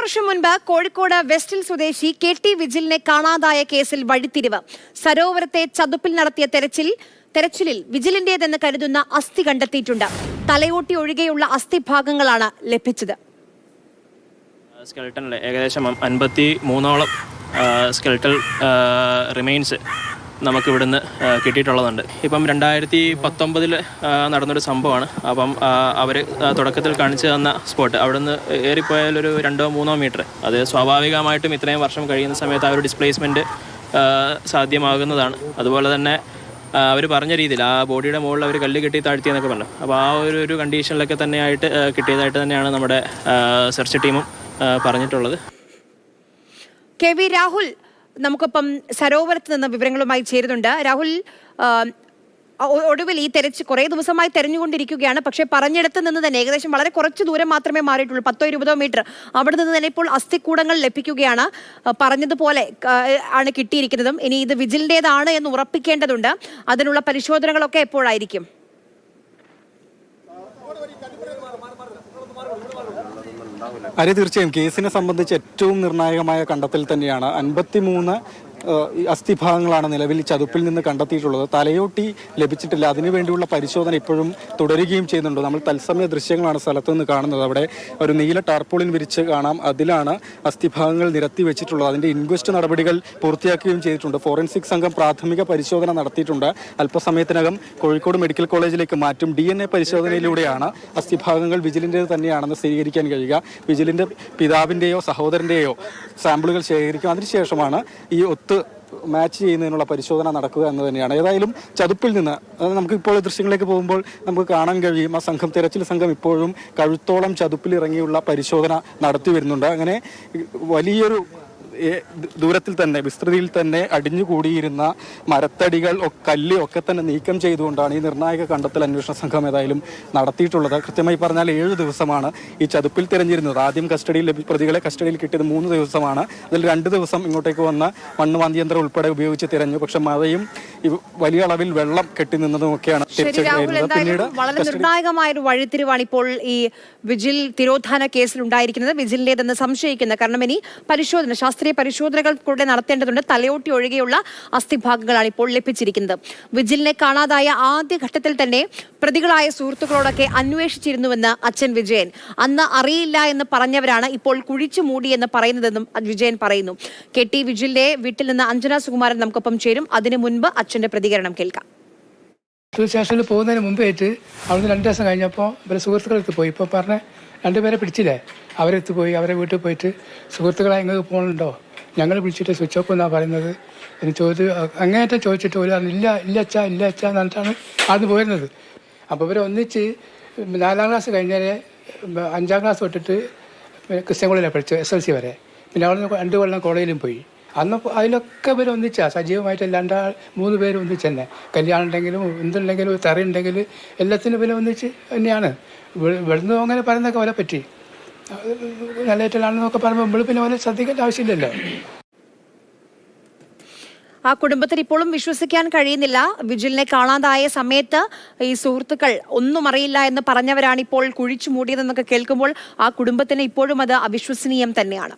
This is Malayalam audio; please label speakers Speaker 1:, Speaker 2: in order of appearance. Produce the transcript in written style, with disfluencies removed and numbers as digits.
Speaker 1: വർഷം മുൻപ് കോഴിക്കോട് വെസ്റ്റിൽ സ്വദേശി KT വിജിലിനെ കാണാതായ കേസിൽ വഴിത്തിരിവ്. സരോവരത്തെ ചതുപ്പിൽ നടത്തിയ തെരച്ചിലിൽ വിജിലിന്റേതെന്ന് കരുതുന്ന അസ്ഥി കണ്ടെത്തിയിട്ടുണ്ട്. തലയോട്ടി ഒഴികെയുള്ള അസ്ഥി ഭാഗങ്ങളാണ് ലഭിച്ചത്.
Speaker 2: സ്കെൽട്ടനിൽ ഏകദേശം 53ഓളം സ്കെൽട്ടൽ റിമെയിൻസ് നമുക്ക് ഇവിടുന്ന് കിട്ടിയിട്ടുള്ളതുണ്ട്. ഇപ്പം 2019 നടന്നൊരു സംഭവമാണ്. അപ്പം അവർ തുടക്കത്തിൽ കാണിച്ചു തന്ന സ്പോട്ട് അവിടെ നിന്ന് ഏറിപ്പോയാലൊരു 2-3 മീറ്റർ, അത് സ്വാഭാവികമായിട്ടും ഇത്രയും വർഷം കഴിയുന്ന സമയത്ത് ആ ഒരു ഡിസ്പ്ലേസ്മെൻറ്റ് സാധ്യമാകുന്നതാണ്. അതുപോലെ തന്നെ അവർ പറഞ്ഞ രീതിയിൽ ആ ബോഡിയുടെ മുകളിൽ അവർ കല്ല് കെട്ടി താഴ്ത്തിയെന്നൊക്കെ പറഞ്ഞു. അപ്പോൾ ആ ഒരു കണ്ടീഷനിലൊക്കെ തന്നെയായിട്ട് കിട്ടിയതായിട്ട് തന്നെയാണ് നമ്മുടെ സെർച്ച് ടീമും പറഞ്ഞിട്ടുള്ളത്.
Speaker 1: KV രാഹുൽ നമുക്കൊപ്പം സരോവരത്ത് നിന്ന് വിവരങ്ങളുമായി ചേരുന്നുണ്ട്. രാഹുൽ, ഒടുവിൽ ഈ കുറേ ദിവസമായി തെരഞ്ഞുകൊണ്ടിരിക്കുകയാണ്. പക്ഷേ പറഞ്ഞിടത്ത് നിന്ന് തന്നെ ഏകദേശം വളരെ കുറച്ച് ദൂരം മാത്രമേ മാറിയിട്ടുള്ളൂ, 10-20 മീറ്റർ. അവിടെ നിന്ന് തന്നെ ഇപ്പോൾ അസ്ഥിക്കൂടങ്ങൾ ലഭിക്കുകയാണ്. പറഞ്ഞതുപോലെ ആണ് കിട്ടിയിരിക്കുന്നതും. ഇനി ഇത് വിജിലിൻ്റേതാണ് എന്ന് ഉറപ്പിക്കേണ്ടതുണ്ട്. അതിനുള്ള പരിശോധനകളൊക്കെ എപ്പോഴായിരിക്കും?
Speaker 3: തീർച്ചയായും കേസിനെ സംബന്ധിച്ച് ഏറ്റവും നിർണായകമായ കണ്ടെത്തൽ തന്നെയാണ്. 53 അസ്ഥിഭാഗങ്ങളാണ് നിലവിൽ ചതുപ്പിൽ നിന്ന് കണ്ടെത്തിയിട്ടുള്ളത്. തലയോട്ടി ലഭിച്ചിട്ടില്ല. അതിനുവേണ്ടിയുള്ള പരിശോധന ഇപ്പോഴും തുടരുകയും ചെയ്യുന്നുണ്ട്. നമ്മൾ തത്സമയ ദൃശ്യങ്ങളാണ് സ്ഥലത്ത് നിന്ന് കാണുന്നത്. അവിടെ ഒരു നീല ടാർപോളിൻ വിരിച്ച് കാണാം. അതിലാണ് അസ്ഥിഭാഗങ്ങൾ നിരത്തി വെച്ചിട്ടുള്ളത്. അതിൻ്റെ ഇൻക്വസ്റ്റ് നടപടികൾ പൂർത്തിയാക്കുകയും ചെയ്തിട്ടുണ്ട്. ഫോറൻസിക് സംഘം പ്രാഥമിക പരിശോധന നടത്തിയിട്ടുണ്ട്. അല്പസമയത്തിനകം കോഴിക്കോട് മെഡിക്കൽ കോളേജിലേക്ക് മാറ്റും. DNA പരിശോധനയിലൂടെയാണ് അസ്ഥിഭാഗങ്ങൾ വിജിലിൻ്റേത് തന്നെയാണെന്ന് സ്ഥിരീകരിക്കാൻ കഴിയുക. വിജിലിൻ്റെ പിതാവിൻ്റെയോ സഹോദരൻ്റെയോ സാമ്പിളുകൾ ശേഖരിക്കും. അതിനുശേഷമാണ് ഈ മാച്ച് ചെയ്യുന്നതിനുള്ള പരിശോധന നടക്കുക എന്ന് തന്നെയാണ്. ഏതായാലും ചതുപ്പിൽ നിന്ന് നമുക്ക് ഇപ്പോൾ ദൃശ്യങ്ങളിലേക്ക് പോകുമ്പോൾ നമുക്ക് കാണാൻ കഴിയും. ആ തെരച്ചിൽ സംഘം ഇപ്പോഴും കഴുത്തോളം ചതുപ്പിൽ ഇറങ്ങിയുള്ള പരിശോധന നടത്തി വരുന്നുണ്ട്. അങ്ങനെ വലിയൊരു ദൂരത്തിൽ തന്നെ, വിസ്തൃതിയിൽ തന്നെ അടിഞ്ഞുകൂടിയിരുന്ന മരത്തടികൾ, കല്ല് ഒക്കെ തന്നെ നീക്കം ചെയ്തുകൊണ്ടാണ് ഈ നിർണായക കണ്ടെത്തൽ അന്വേഷണ സംഘം ഏതായാലും നടത്തിയിട്ടുള്ളത്. കൃത്യമായി പറഞ്ഞാൽ 7 ദിവസമാണ് ഈ ചതുപ്പിൽ തിരഞ്ഞിരുന്നത്. ആദ്യം പ്രതികളെ കസ്റ്റഡിയിൽ കിട്ടിയത് 3 ദിവസമാണ്. അതിൽ 2 ദിവസം ഇങ്ങോട്ടേക്ക് വന്ന മണ്ണ് മാന്തിയന്ത്രം ഉൾപ്പെടെ ഉപയോഗിച്ച് തിരഞ്ഞു. പക്ഷെ മഴയും വലിയ അളവിൽ വെള്ളം കെട്ടി നിന്നതുമൊക്കെയാണ്
Speaker 1: പിന്നീട്. വളരെ നിർണായകമായ ഒരു വഴിത്തിരിവാണ് ഇപ്പോൾ ഈ വിജിൽ തിരോധാന കേസിൽ ഉണ്ടായിരിക്കുന്നത്. വിജിലിന്റേതെന്ന് സംശയിക്കുന്ന, കാരണം ഇനി ശാസ്ത്രീയ പരിശോധനകൾ കൂടെ നടത്തേണ്ടതുണ്ട്. തലയോട്ടി ഒഴികെയുള്ള അസ്ഥിഭാഗങ്ങളാണ് ഇപ്പോൾ ലഭിച്ചിരിക്കുന്നത്. വിജിലിനെ കാണാതായ ആദ്യ ഘട്ടത്തിൽ തന്നെ പ്രതികളായ സുഹൃത്തുക്കളോടൊക്കെ അന്വേഷിച്ചിരുന്നുവെന്ന് അച്ഛൻ വിജയൻ. അന്ന് അറിയില്ല എന്ന് പറഞ്ഞവരാണ് ഇപ്പോൾ കുഴിച്ചു മൂടിയെന്ന് പറയുന്നതെന്നും വിജയൻ പറയുന്നു. KT വിജിലിന്റെ വീട്ടിൽ നിന്ന് അഞ്ജന സുകുമാരൻ നമുക്കൊപ്പം ചേരും. അതിനു മുൻപ് അച്ഛന്റെ പ്രതികരണം കേൾക്കാം.
Speaker 4: സ്റ്റേഷനിൽ പോകുന്നതിന് മുമ്പായിട്ട് അവിടുന്ന് 2 ദിവസം കഴിഞ്ഞപ്പോൾ ഇവരെ സുഹൃത്തുക്കളെടുത്ത് പോയി. ഇപ്പോൾ പറഞ്ഞ 2 പേരെ പിടിച്ചില്ലേ, അവരെടുത്ത് പോയി. അവരെ വീട്ടിൽ പോയിട്ട് സുഹൃത്തുക്കളെ എങ്ങനെ പോകുന്നുണ്ടോ, ഞങ്ങൾ വിളിച്ചിട്ട് സ്വിച്ച് ഓഫ് എന്നാണ് പറയുന്നത് എന്ന് അങ്ങേയറ്റം ചോദിച്ചിട്ട് ഒരു ഇല്ല അച്ഛാ എന്ന് പറഞ്ഞിട്ടാണ് ആദ്യം പോയിരുന്നത്. അപ്പോൾ ഇവരെ ഒന്നിച്ച് 4ാം ക്ലാസ് കഴിഞ്ഞാൽ 5ാം ക്ലാസ് തൊട്ടിട്ട് ക്രിസ്ത്യൻ കോളേജിലാണ് പഠിച്ചത്, SLC വരെ. പിന്നെ അവിടെ നിന്ന് 2 കൊല്ലം കോളേജിലും പോയി. അന്ന് അതിലൊക്കെ ഇവർ ഒന്നിച്ചാണ് സജീവമായിട്ട് 2-3 പേര് ഒന്നിച്ച് തന്നെ. കല്യാണം ഉണ്ടെങ്കിലും എന്തുണ്ടെങ്കിലും തറി ഉണ്ടെങ്കിൽ എല്ലാത്തിനും ഇവരെ ഒന്നിച്ച് തന്നെയാണ്. ഇവിടുന്ന് അങ്ങനെ പറയുന്നതൊക്കെ അവരെ പറ്റി നല്ലതായിട്ടാണെന്നൊക്കെ പറയുമ്പോൾ നമ്മൾ പിന്നെ അവരെ ശ്രദ്ധിക്കേണ്ട ആവശ്യമില്ലല്ലോ.
Speaker 1: ആ കുടുംബത്തിന് ഇപ്പോഴും വിശ്വസിക്കാൻ കഴിയുന്നില്ല. വിജിലിനെ കാണാതായ സമയത്ത് ഈ സുഹൃത്തുക്കൾ ഒന്നും അറിയില്ല എന്ന് പറഞ്ഞവരാണ് ഇപ്പോൾ കുഴിച്ചു മൂടിയതെന്നൊക്കെ കേൾക്കുമ്പോൾ ആ കുടുംബത്തിന് ഇപ്പോഴും അത് അവിശ്വസനീയം തന്നെയാണ്.